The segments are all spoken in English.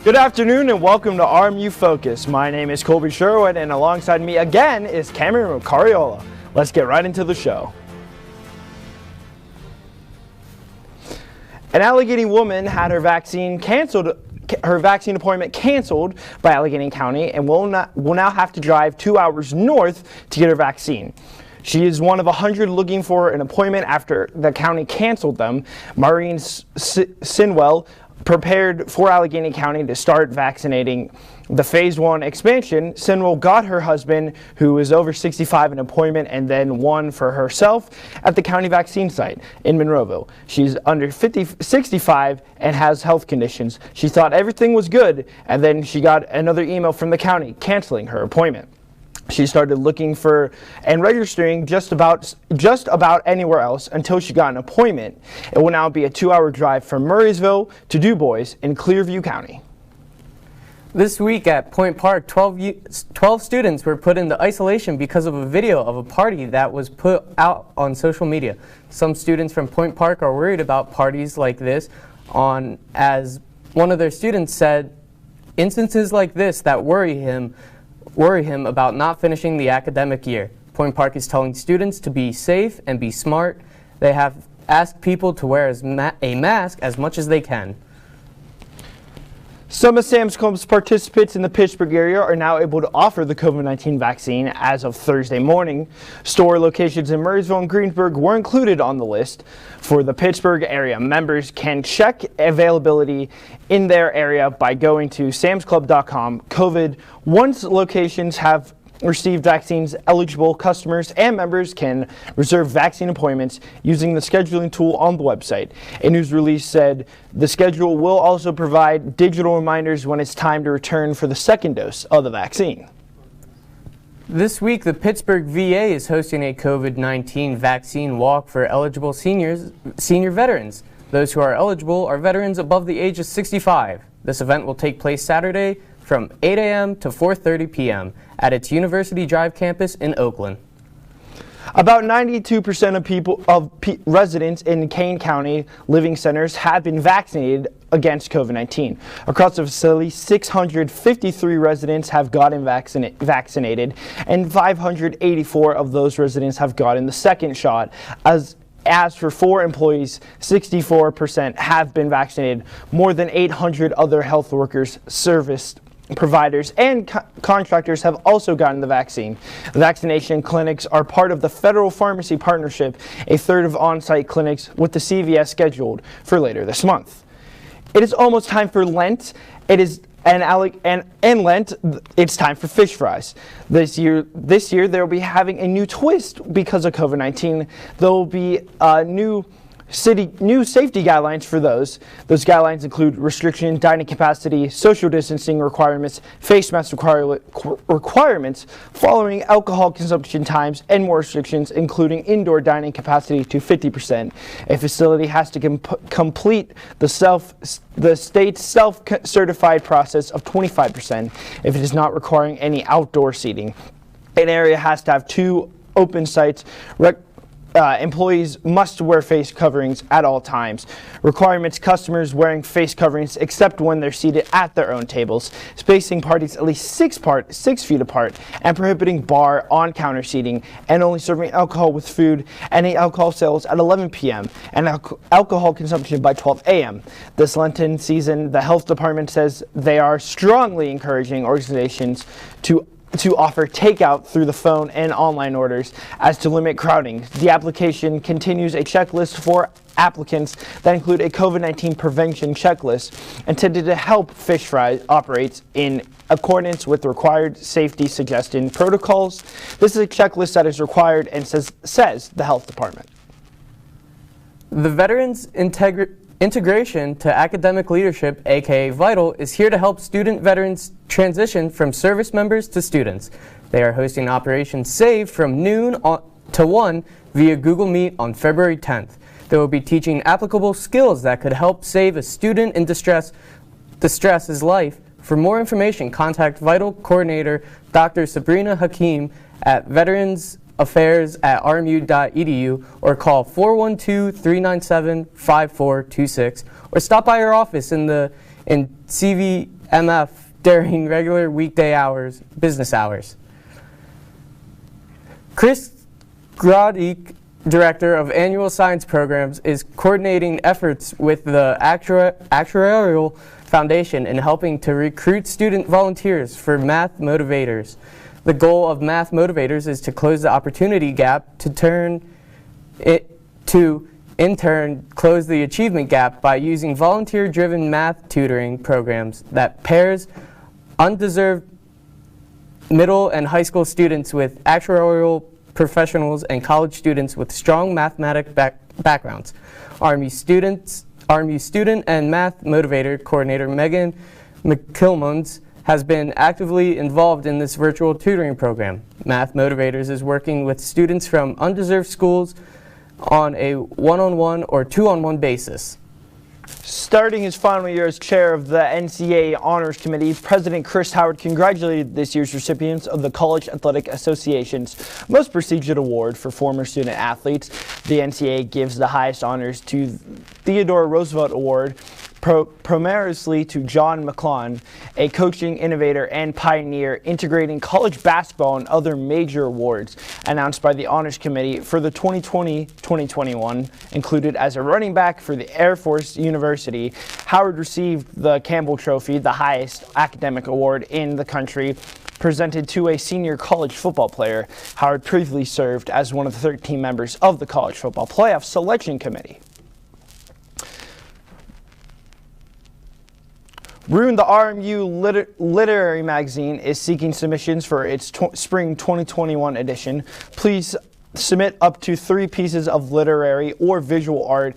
Good afternoon and welcome to RMU Focus. My name is Colby Sherwood and alongside me again is Cameron Cariola. Let's get right into the show. An Allegheny woman had her vaccine appointment canceled by Allegheny County and will now have to drive 2 hours north to get her vaccine. She is one of 100 looking for an appointment after the county canceled them. Maureen Sinwell prepared for Allegheny County to start vaccinating the Phase 1 expansion. Sinwell got her husband, who is over 65, an appointment and then one for herself at the county vaccine site in Monroeville. She's under 65 and has health conditions. She thought everything was good, and then she got another email from the county canceling her appointment. She started looking for and registering just about anywhere else until she got an appointment. It will now be a 2-hour drive from Murraysville to Du Bois in Clearview County. This week at Point Park, 12 students were put into isolation because of a video of a party that was put out on social media. Some students from Point Park are worried about parties like this, as one of their students said, instances like this that worry him about not finishing the academic year. Point Park is telling students to be safe and be smart. They have asked people to wear a mask as much as they can. Some of Sam's Club's participants in the Pittsburgh area are now able to offer the COVID-19 vaccine as of Thursday morning. Store locations in Murraysville and Greensburg were included on the list. For the Pittsburgh area, members can check availability in their area by going to samsclub.com. Once locations have received vaccines, eligible customers and members can reserve vaccine appointments using the scheduling tool on the website. A news release said the schedule will also provide digital reminders when it's time to return for the second dose of the vaccine. This week, the Pittsburgh VA is hosting a COVID-19 vaccine walk for eligible senior veterans. Those who are eligible are veterans above the age of 65. This event will take place Saturday from 8 a.m. to 4:30 p.m. at its University Drive campus in Oakland. About 92% of residents in Kane County living centers have been vaccinated against COVID-19. Across the facility, 653 residents have gotten vaccinated, and 584 of those residents have gotten the second shot. As for 4 employees, 64% have been vaccinated. More than 800 other health workers, service providers, and contractors have also gotten the vaccine. Vaccination clinics are part of the Federal Pharmacy Partnership, a third of on-site clinics with the CVS scheduled for later this month. It is almost time for Lent. And Lent, it's time for fish fries. This year they'll be having a new twist because of COVID-19. There will be new safety guidelines for those. Those guidelines include restriction, dining capacity, social distancing requirements, face mask requirements, following alcohol consumption times, and more restrictions, including indoor dining capacity to 50%. A facility has to complete the state's self-certified process of 25% if it is not requiring any outdoor seating. An area has to have 2 open sites. Employees must wear face coverings at all times. Requirements: customers wearing face coverings except when they're seated at their own tables, spacing parties at least 6 feet apart, and prohibiting bar on-counter seating, and only serving alcohol with food, and alcohol sales at 11 p.m. and alcohol consumption by 12 a.m. This Lenten season, the health department says they are strongly encouraging organizations to offer takeout through the phone and online orders as to limit crowding. The application continues a checklist for applicants that include a COVID-19 prevention checklist intended to help Fish Fries operate in accordance with required safety suggestion protocols. This is a checklist that is required and says the health department. The Veterans Integration to Academic Leadership, aka VITAL, is here to help student veterans transition from service members to students. They are hosting Operation SAVE from noon to 1 via Google Meet on February 10th. They will be teaching applicable skills that could help save a student in distress's life. For more information, contact VITAL Coordinator Dr. Sabrina Hakim at veteransaffairs@rmu.edu or call 412-397-5426 or stop by our office in CVS MF during regular weekday hours, business hours. Chris Grodik, Director of Annual Science Programs, is coordinating efforts with the Actuarial Foundation in helping to recruit student volunteers for Math Motivators. The goal of Math Motivators is to close the opportunity gap in turn close the achievement gap by using volunteer-driven math tutoring programs that pairs undeserved middle and high school students with actuarial professionals and college students with strong mathematic backgrounds. RMU student and Math Motivator Coordinator Megan McKilmans has been actively involved in this virtual tutoring program. Math Motivators is working with students from undeserved schools on a one-on-one or two-on-one basis. Starting his final year as chair of the NCAA Honors Committee, President Chris Howard congratulated this year's recipients of the College Athletic Association's most prestigious award for former student athletes. The NCAA gives the highest honors to Theodore Roosevelt Award, primarily to John McClellan, a coaching innovator and pioneer integrating college basketball and other major awards announced by the Honors Committee for the 2020-2021. Included as a running back for the Air Force University, Howard received the Campbell Trophy, the highest academic award in the country, presented to a senior college football player. Howard previously served as one of the 13 members of the College Football Playoff Selection Committee. Rune, the RMU Literary Magazine, is seeking submissions for its spring 2021 edition. Please submit up to 3 pieces of literary or visual art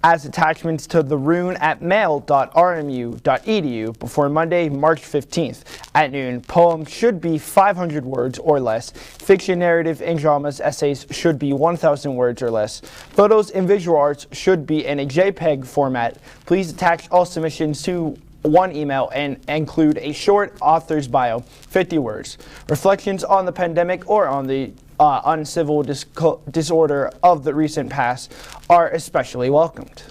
as attachments to the Rune at mail.rmu.edu before Monday, March 15th at noon. Poems should be 500 words or less. Fiction, narrative, and dramas essays should be 1,000 words or less. Photos and visual arts should be in a JPEG format. Please attach all submissions to one email and include a short author's bio, 50 words. Reflections on the pandemic or on the uncivil disorder of the recent past are especially welcomed.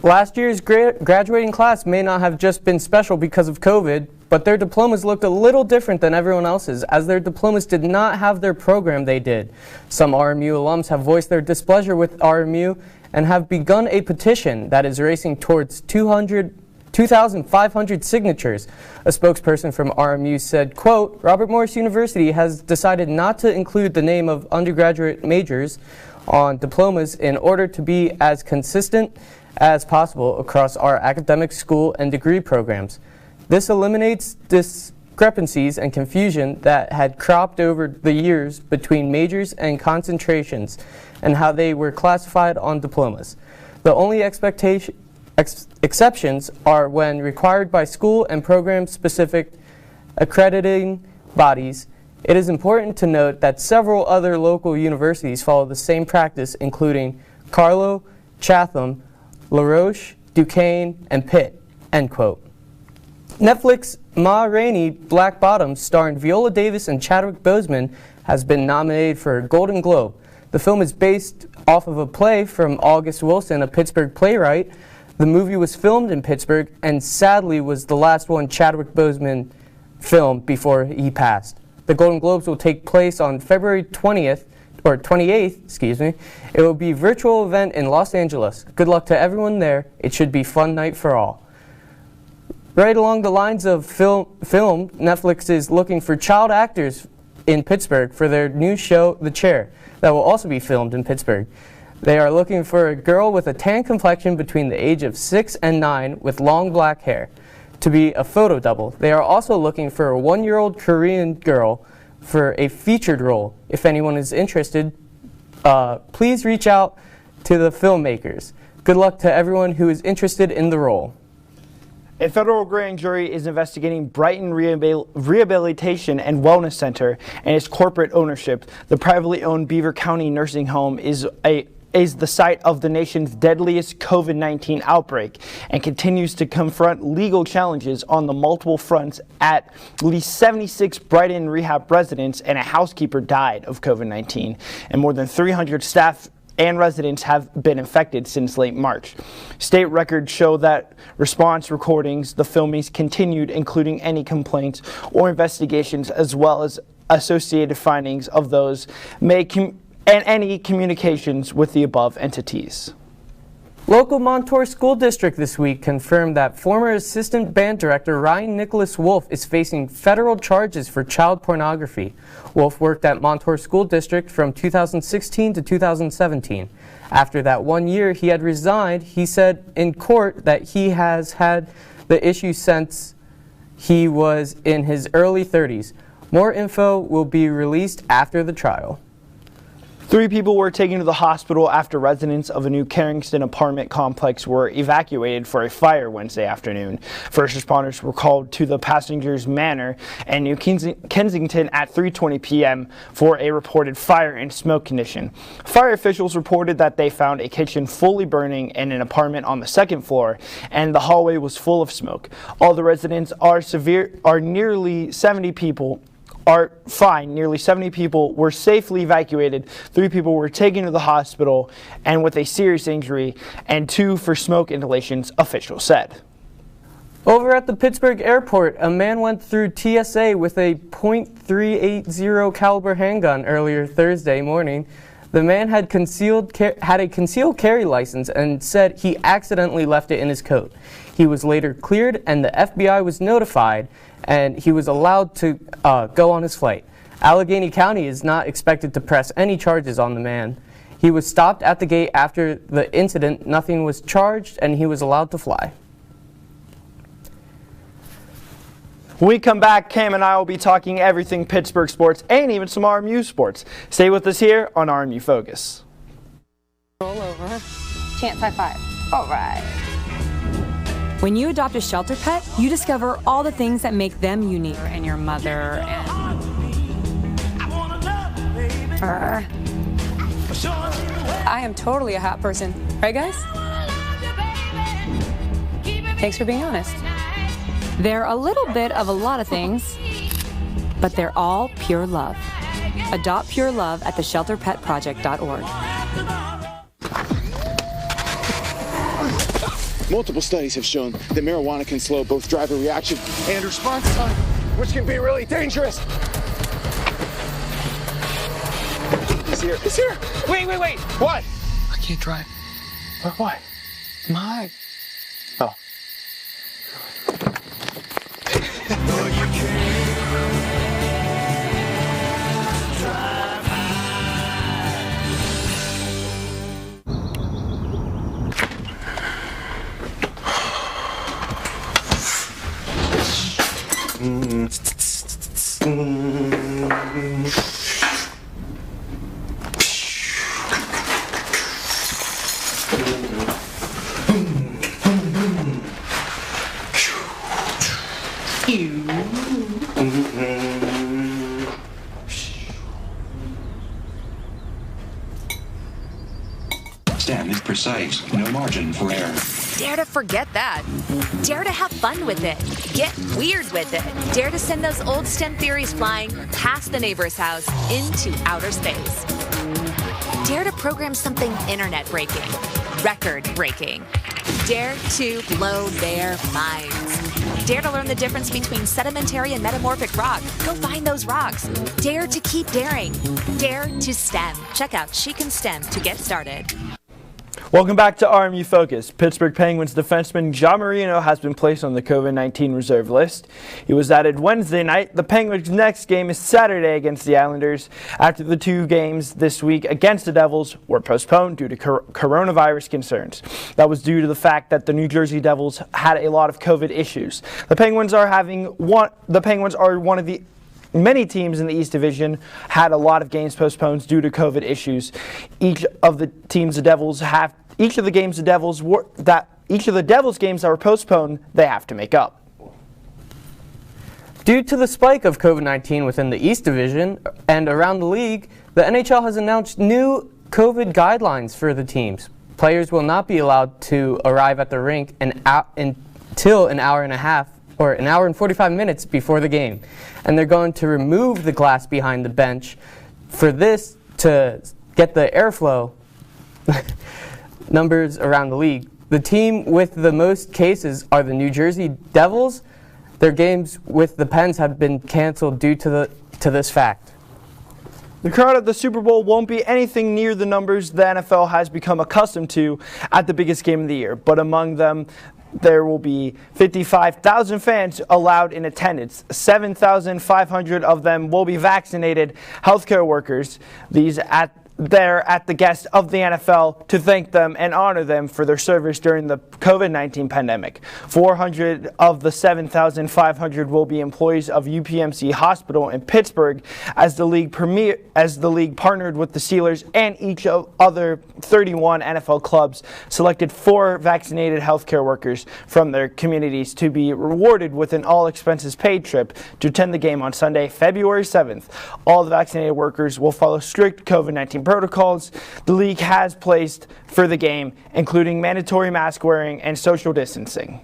Last year's graduating class may not have just been special because of COVID, but their diplomas looked a little different than everyone else's, as their diplomas did not have their program they did. Some RMU alums have voiced their displeasure with RMU and have begun a petition that is racing towards 2,500 signatures. A spokesperson from RMU said, quote, Robert Morris University has decided not to include the name of undergraduate majors on diplomas in order to be as consistent as possible across our academic school and degree programs. This eliminates discrepancies and confusion that had cropped over the years between majors and concentrations and how they were classified on diplomas. The only exceptions are when required by school and program-specific accrediting bodies. It is important to note that several other local universities follow the same practice, including Carlow, Chatham, La Roche, Duquesne, and Pitt, end quote. Netflix Ma Rainey Black Bottom, starring Viola Davis and Chadwick Boseman, has been nominated for a Golden Globe. The film is based off of a play from August Wilson, a Pittsburgh playwright. The movie was filmed in Pittsburgh and sadly was the last one Chadwick Boseman filmed before he passed. The Golden Globes will take place on February 28th. It will be a virtual event in Los Angeles. Good luck to everyone there. It should be a fun night for all. Right along the lines of film, Netflix is looking for child actors in Pittsburgh for their new show, The Chair, that will also be filmed in Pittsburgh. They are looking for a girl with a tan complexion between the age of 6 and 9 with long black hair to be a photo double. They are also looking for a 1-year-old Korean girl for a featured role. If anyone is interested, please reach out to the filmmakers. Good luck to everyone who is interested in the role. A federal grand jury is investigating Brighton Rehabilitation and Wellness Center and its corporate ownership. The privately owned Beaver County Nursing Home is the site of the nation's deadliest COVID-19 outbreak and continues to confront legal challenges on the multiple fronts. At least 76 Brighton rehab residents and a housekeeper died of COVID-19, and more than 300 staff and residents have been infected since late March. State records show that response recordings, the filmings continued, including any complaints or investigations, as well as associated findings of those and any communications with the above entities. Local Montour School District this week confirmed that former assistant band director Ryan Nicholas Wolf is facing federal charges for child pornography. Wolf worked at Montour School District from 2016 to 2017. After that 1 year he had resigned, he said in court that he has had the issue since he was in his early 30s. More info will be released after the trial. 3 people were taken to the hospital after residents of a New Carrington apartment complex were evacuated for a fire Wednesday afternoon. First responders were called to the Passengers Manor and New Kensington at 3:20 p.m. for a reported fire and smoke condition. Fire officials reported that they found a kitchen fully burning in an apartment on the 2nd floor, and the hallway was full of smoke. All the residents nearly 70 people were safely evacuated. 3 people were taken to the hospital and with a serious injury, and 2 for smoke inhalations, officials said. Over at the Pittsburgh airport, a man went through TSA with a .380 caliber handgun earlier Thursday morning. The man had a concealed carry license and said he accidentally left it in his coat. He was later cleared and the FBI was notified, and he was allowed to go on his flight. Allegheny County is not expected to press any charges on the man. He was stopped at the gate after the incident, nothing was charged, and he was allowed to fly. When we come back, Cam and I will be talking everything Pittsburgh sports and even some RMU sports. Stay with us here on RMU Focus. Roll over. Chance high five. All right. When you adopt a shelter pet, you discover all the things that make them unique. And your mother and her. I am totally a hot person. Right, guys? Thanks for being honest. They're a little bit of a lot of things, but they're all pure love. Adopt pure love at theshelterpetproject.org. Multiple studies have shown that marijuana can slow both driver reaction and response time, which can be really dangerous. He's here. He's here. Wait. What? I can't drive. Why? My. Oh. Stem is precise, no margin for error. Dare to forget that. Dare to have fun with it. Get weird with it. Dare to send those old STEM theories flying past the neighbor's house into outer space. Dare to program something internet-breaking, record-breaking. Dare to blow their minds. Dare to learn the difference between sedimentary and metamorphic rock. Go find those rocks. Dare to keep daring. Dare to STEM. Check out She Can STEM to get started. Welcome back to RMU Focus. Pittsburgh Penguins defenseman John Marino has been placed on the COVID-19 reserve list. He was added Wednesday night. The Penguins' next game is Saturday against the Islanders after the 2 games this week against the Devils were postponed due to coronavirus concerns. That was due to the fact that the New Jersey Devils had a lot of COVID issues. The Penguins are one of the many teams in the East Division had a lot of games postponed due to COVID issues. Each of the Devils games that were postponed, they have to make up. Due to the spike of COVID-19 within the East Division and around the league, the NHL has announced new COVID guidelines for the teams. Players will not be allowed to arrive at the rink until an hour and a half or an hour and 45 minutes before the game. And they're going to remove the glass behind the bench for this to get the airflow numbers around the league. The team with the most cases are the New Jersey Devils. Their games with the Pens have been canceled due to this fact. The crowd at the Super Bowl won't be anything near the numbers the NFL has become accustomed to at the biggest game of the year, but among them, there will be 55,000 fans allowed in attendance. 7,500 of them will be vaccinated healthcare workers. These they're at the guests of the NFL to thank them and honor them for their service during the COVID-19 pandemic. 400 of the 7,500 will be employees of UPMC Hospital in Pittsburgh as the league partnered with the Steelers and each of other 31 NFL clubs selected 4 vaccinated healthcare workers from their communities to be rewarded with an all-expenses paid trip to attend the game on Sunday, February 7th. All the vaccinated workers will follow strict COVID-19 protocols the league has placed for the game, including mandatory mask wearing and social distancing.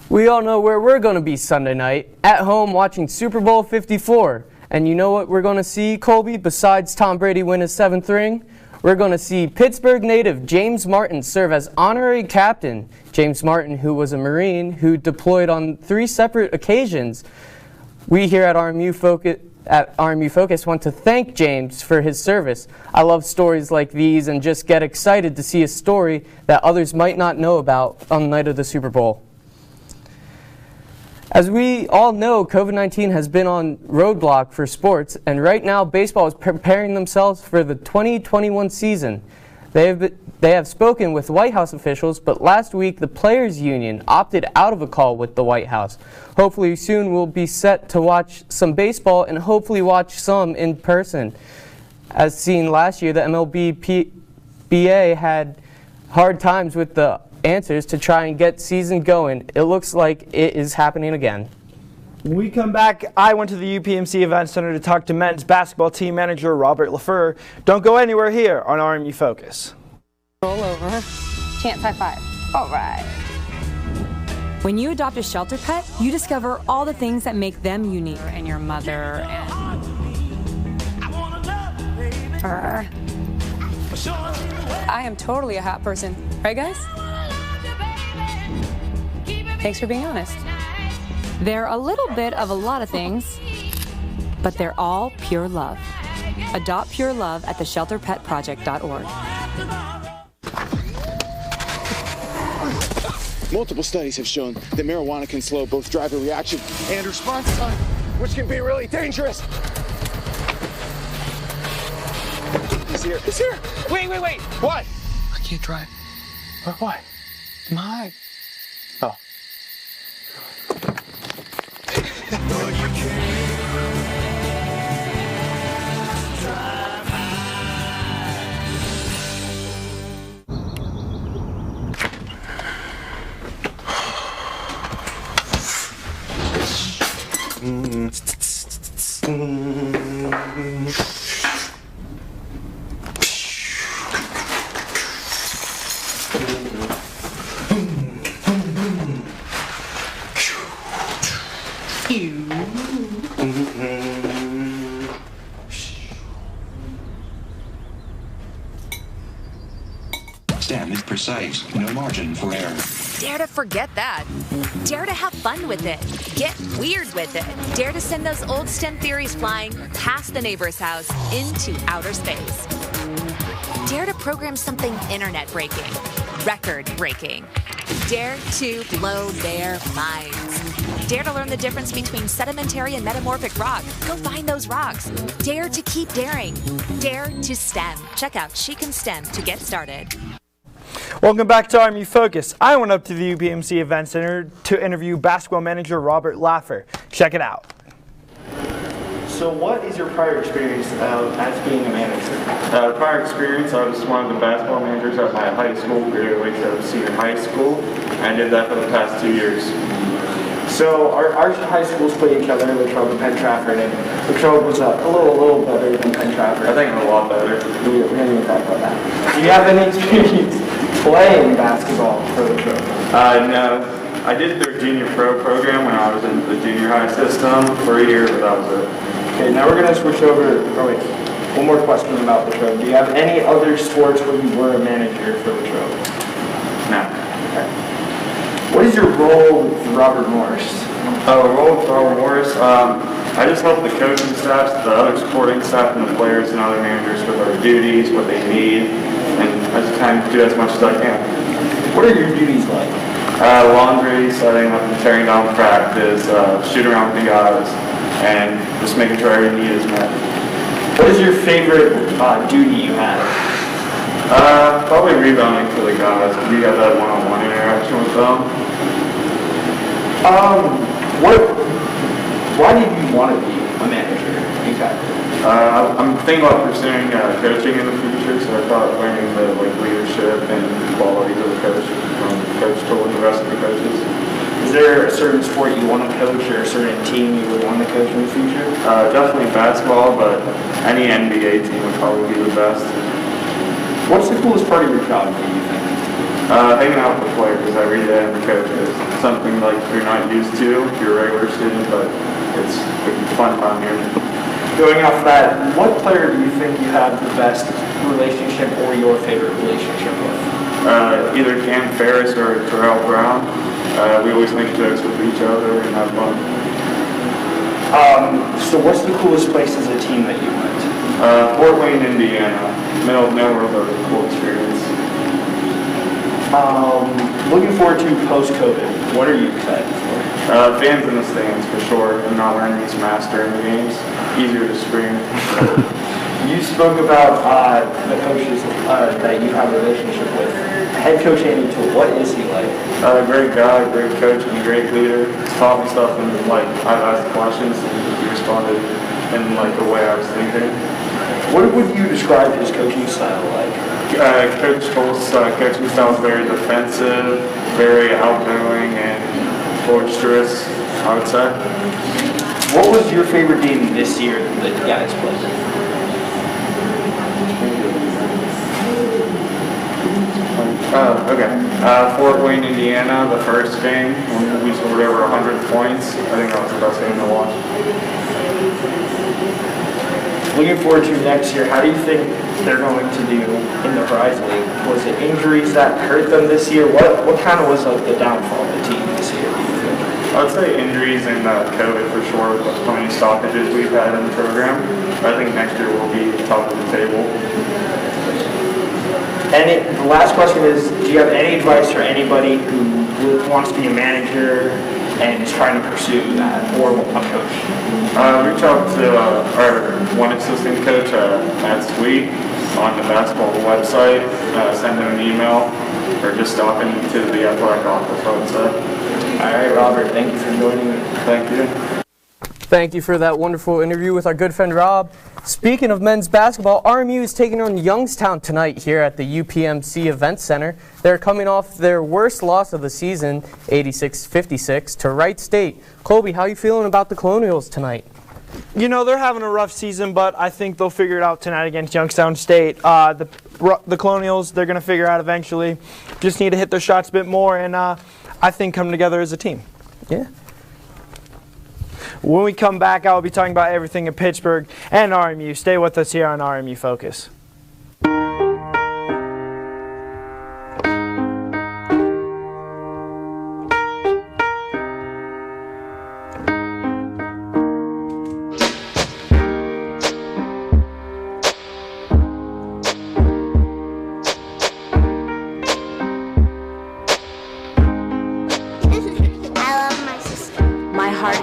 We all know where we're going to be Sunday night, at home watching Super Bowl 54. And you know what we're going to see, Colby, besides Tom Brady win his 7th ring? We're going to see Pittsburgh native James Martin serve as honorary captain. James Martin, who was a Marine who deployed on 3 separate occasions. We here at RMU Focus want to thank James for his service. I love stories like these and just get excited to see a story that others might not know about on the night of the Super Bowl. As we all know, COVID-19 has been on roadblock for sports, and right now baseball is preparing themselves for the 2021 season. They have spoken with White House officials, but last week the Players Union opted out of a call with the White House. Hopefully soon we'll be set to watch some baseball and hopefully watch some in person. As seen last year, the MLB PA had hard times with the answers to try and get season going. It looks like it is happening again. When we come back, I went to the UPMC Event Center to talk to men's basketball team manager Robert LaFleur. Don't go anywhere here on RMU Focus. Roll over. Chance high 5. All right. When you adopt a shelter pet, you discover all the things that make them unique. And your mother and her. I am totally a hot person. Right, guys? Thanks for being honest. They're a little bit of a lot of things, but they're all pure love. Adopt pure love at theshelterpetproject.org. Multiple studies have shown that marijuana can slow both driver reaction and response time, which can be really dangerous. He's here. He's here. Wait. What? I can't drive. Why? My. Oh. Stem is precise, no margin for error. Dare to forget that. Dare to have fun with it. Get weird with it. Dare to send those old STEM theories flying past the neighbor's house into outer space. Dare to program something internet-breaking, record-breaking. Dare to blow their minds. Dare to learn the difference between sedimentary and metamorphic rock. Go find those rocks. Dare to keep daring. Dare to STEM. Check out She Can STEM to get started. Welcome back to RMU Focus. I went up to the UPMC Event Center to interview basketball manager Robert LaFleur. Check it out. So what is your prior experience as being a manager? Prior experience, I was one of the basketball managers at my high school, graduated out of senior high school, and I did that for the past 2 years. So our high schools play each other, Latrobe and Penn Trafford, and Latrobe was a little better than Penn Trafford. I think a lot better. We're going to talk about that. Do you have any experience playing basketball for Latrobe? No. I did their junior pro program when I was in the junior high system for a year, but that was it. Okay, now we're going to switch over. Oh wait. One more question about the Trove. Do you have any other sports where you were a manager for the Trove? No. Okay. What is your role with Robert Morris? Role with Robert Morris, I just help the coaching staffs, the other supporting staff, and the players and other managers with their duties, what they need, and I just kind of do as much as I can. What are your duties like? Laundry, setting up and tearing down practice, shooting around with the guys, and just making sure every need is met. What is your favorite duty you have? Probably rebounding for the guys. You got that one-on-one interaction with them. Why did you want to be a manager? Exactly. I'm thinking about pursuing coaching in the future, so I thought learning the leadership and qualities of the coach from Coach Toll and the rest of the coaches. Is there a certain sport you want to coach or a certain team you would want to coach in the future? Definitely basketball, but any NBA team would probably be the best. What's the coolest part of your job, do you think? Hanging out with the players every day and the coaches. Something like you're not used to if you're a regular student, but it's a fun time here. Going off that, what player do you think you have the best relationship or your favorite relationship with? Either Cam Ferris or Terrell Brown. We always make jokes with each other and have fun. So what's the coolest place as a team that you went? Fort Wayne, Indiana. Middle of nowhere, but a cool experience. Looking forward to post-COVID. What are you excited for? Fans in the stands for sure, and not wearing these masks during the games. Easier to scream. You spoke about the coaches that you have a relationship with. Head coach Andy Toole, what is he like? Great guy, great coach, and a great leader. He's taught me stuff, and I've asked questions, and he responded in the way I was thinking. What would you describe his coaching style like? Coach Toll's coaching style is very defensive, very outgoing, and boisterous, I would say. What was your favorite game this year that you guys played? Okay. Fort Wayne, Indiana, the first game, when we scored over 100 points. I think that was the best game to watch. Looking forward to next year, how do you think they're going to do in the Horizon League? Was it injuries that hurt them this year? What kind of was the downfall of the team this year? I would say injuries and COVID for sure, with how many stoppages we've had in the program. But I think next year we'll be top of the table. And the last question is, do you have any advice for anybody who wants to be a manager and is trying to pursue that or a coach? Reach out to our one assistant coach, Matt Sweet, on the basketball website. Send him an email or just stop into the athletic office, I would say. All right, Robert, thank you for joining me. Thank you. Thank you for that wonderful interview with our good friend Rob. Speaking of men's basketball, RMU is taking on Youngstown tonight here at the UPMC Event Center. They're coming off their worst loss of the season, 86-56, to Wright State. Colby, how are you feeling about the Colonials tonight? You know, they're having a rough season, but I think they'll figure it out tonight against Youngstown State. The Colonials, they're going to figure out eventually. Just need to hit their shots a bit more and I think come together as a team. Yeah. When we come back, I'll be talking about everything in Pittsburgh and RMU. Stay with us here on RMU Focus.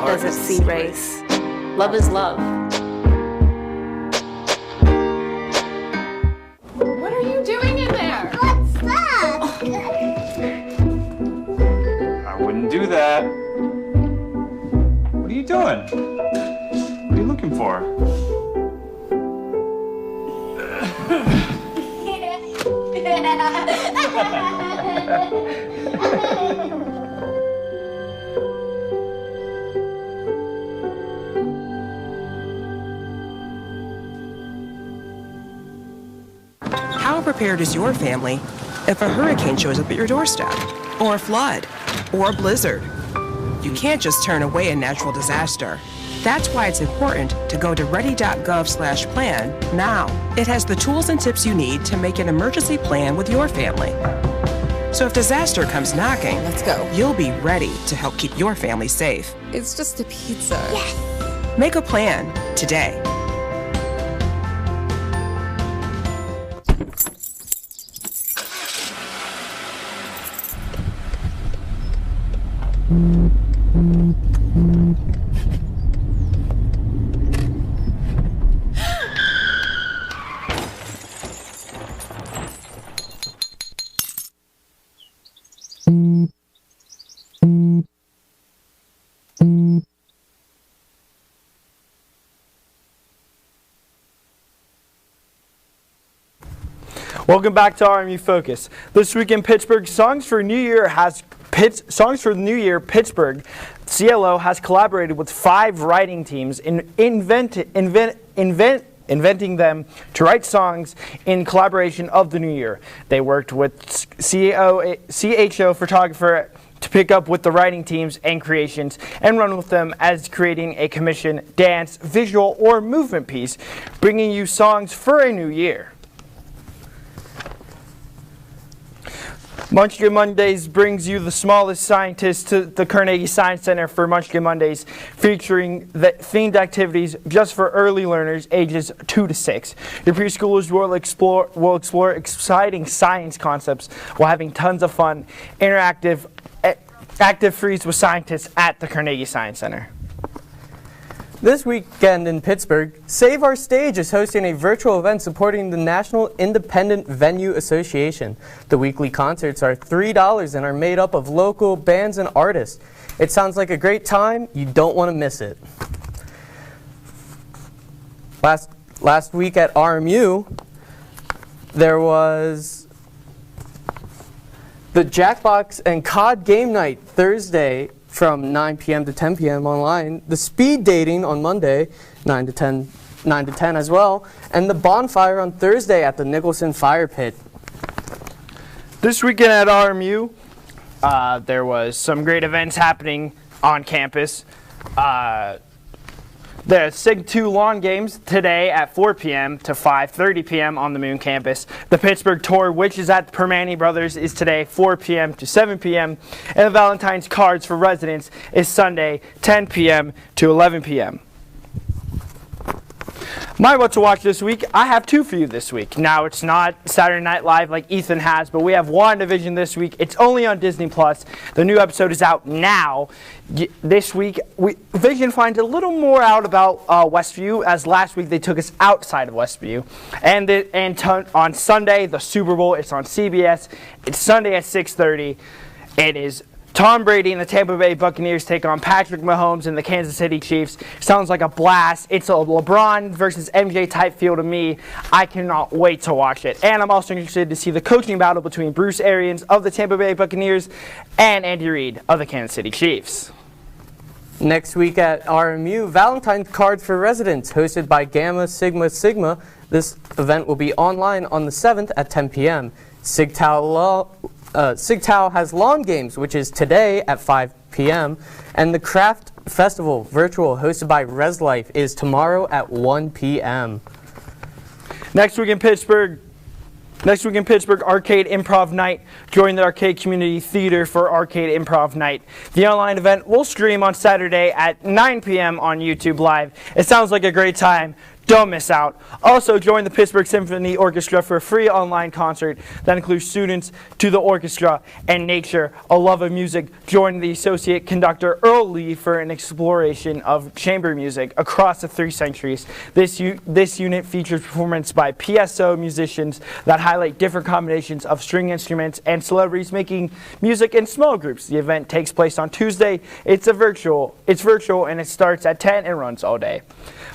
Doesn't see race. Love is love. What are you doing in there? What's that? I wouldn't do that. What are you doing? What are you looking for? How prepared is your family if a hurricane shows up at your doorstep, or a flood, or a blizzard? You can't just turn away a natural disaster. That's why it's important to go to ready.gov/plan now. It has the tools and tips you need to make an emergency plan with your family. So if disaster comes knocking, Let's go. you'll be ready to help keep your family safe. It's just a pizza. Yes. Make a plan today. Welcome back to RMU Focus. This week in Pittsburgh, Songs for the New Year Pittsburgh CLO has collaborated with 5 writing teams in inventing them to write songs in collaboration of the new year. They worked with CHO photographer to pick up with the writing teams and creations and run with them as creating a commission, dance, visual, or movement piece, bringing you songs for a new year. Munchkin Mondays brings you the smallest scientists to the Carnegie Science Center for Munchkin Mondays, featuring the themed activities just for early learners ages 2 to 6. Your preschoolers will explore exciting science concepts while having tons of fun, interactive active freeze with scientists at the Carnegie Science Center. This weekend in Pittsburgh, Save Our Stage is hosting a virtual event supporting the National Independent Venue Association. The weekly concerts are $3 and are made up of local bands and artists. It sounds like a great time. You don't want to miss it. Last week at RMU, there was the Jackbox and COD game night Thursday from 9 p.m. to 10 p.m. online, the speed dating on Monday, 9 to 10 as well, and the bonfire on Thursday at the Nicholson Fire Pit. This weekend at RMU, there was some great events happening on campus. The SIG 2 lawn games today at 4 p.m. to 5:30 p.m. on the Moon campus. The Pittsburgh tour, which is at Permane Brothers, is today 4 p.m. to 7 p.m. And the Valentine's cards for residents is Sunday 10 p.m. to 11 p.m. My what to watch this week, I have 2 for you this week. Now, it's not Saturday Night Live like Ethan has, but we have WandaVision this week. It's only on Disney+. The new episode is out now. This week, Vision finds a little more out about Westview, as last week they took us outside of Westview. And on Sunday, the Super Bowl, it's on CBS. It's Sunday at 6:30. It is Tom Brady and the Tampa Bay Buccaneers take on Patrick Mahomes and the Kansas City Chiefs. Sounds like a blast. It's a LeBron versus MJ type feel to me. I cannot wait to watch it. And I'm also interested to see the coaching battle between Bruce Arians of the Tampa Bay Buccaneers and Andy Reid of the Kansas City Chiefs. Next week at RMU, Valentine's Cards for Residents, hosted by Gamma Sigma Sigma. This event will be online on the 7th at 10 p.m. Sig Tau has lawn games, which is today at 5 p.m. And the Craft Festival virtual, hosted by Res Life, is tomorrow at 1 p.m. Next week in Pittsburgh, Arcade Improv Night. Join the Arcade Community Theater for Arcade Improv Night. The online event will stream on Saturday at 9 p.m. on YouTube Live. It sounds like a great time. Don't miss out. Also, join the Pittsburgh Symphony Orchestra for a free online concert that includes students to the orchestra and nature, a love of music. Join the Associate Conductor Earl Lee for an exploration of chamber music across the 3 centuries. This unit features performance by PSO musicians that highlight different combinations of string instruments and celebrities making music in small groups. The event takes place on Tuesday. It's virtual and it starts at 10 and runs all day.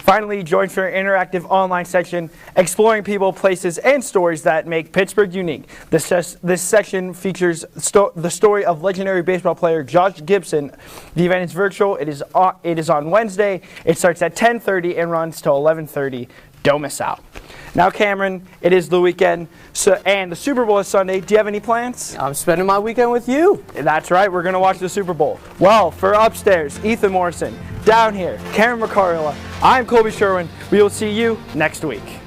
Finally, join for an interactive online section exploring people, places, and stories that make Pittsburgh unique. This section features the story of legendary baseball player Josh Gibson. The event is virtual. It is on Wednesday. It starts at 10:30 and runs till 11:30. Don't miss out. Now, Cameron, it is the weekend, and the Super Bowl is Sunday. Do you have any plans? I'm spending my weekend with you. That's right. We're going to watch the Super Bowl. Well, for upstairs, Ethan Morrison, down here. Karen McCarla, I'm Colby Sherwin. We will see you next week.